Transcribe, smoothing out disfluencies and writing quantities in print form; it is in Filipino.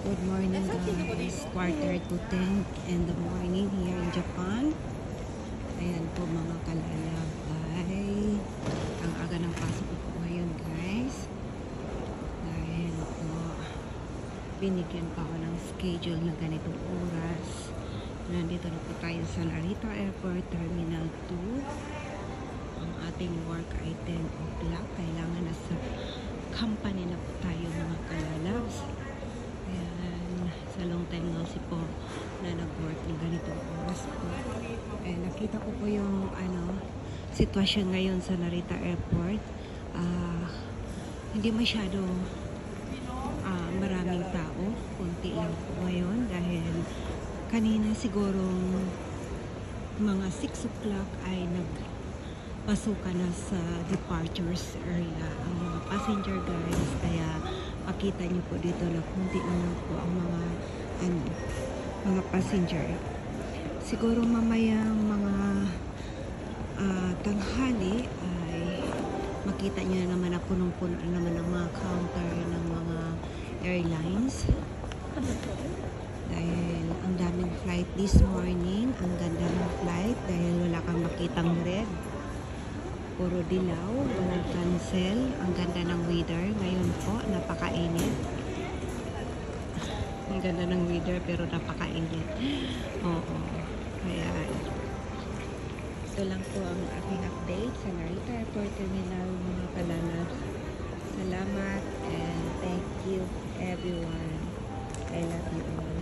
Good morning guys, quarter to 10 in the morning here in Japan. Ayan po mga kalalabay. Ang aga ng pasok ko po ngayon guys. Dahil po binigyan pa ako ng schedule na ganitong oras. Nandito na po tayo sa Narita Airport Terminal 2. Ang ating work ay 10 o'clock. Kailangan nasa company na po tayo mga kalalabs. Ayan, sa long time no si po na nag-work ng ganitong oras po. Nakita ko po yung sitwasyon ngayon sa Narita Airport. Hindi masyado maraming tao. Kunti lang po ngayon dahil kanina sigurong mga 6 o'clock ay nagpasukan na sa departures area ang mga passenger guys. Kaya makita niyo po dito na kunti lang po ang mga passenger. Siguro mamayang mga tanghali ay makita niyo na naman na punong-puno naman ang mga counter ng mga airlines. Dahil ang daming flight this morning, ang ganda ng flight dahil wala kang makitang red. Puro dilaw, walang cancel. Ang ganda ng weather. Ngayon po, napakainit. Ang ganda ng weather pero napakainit. Oo. Kaya, ito lang po ang aking update sa Narita Airport Terminal, mga kalalabs. Salamat and thank you everyone. I love you all.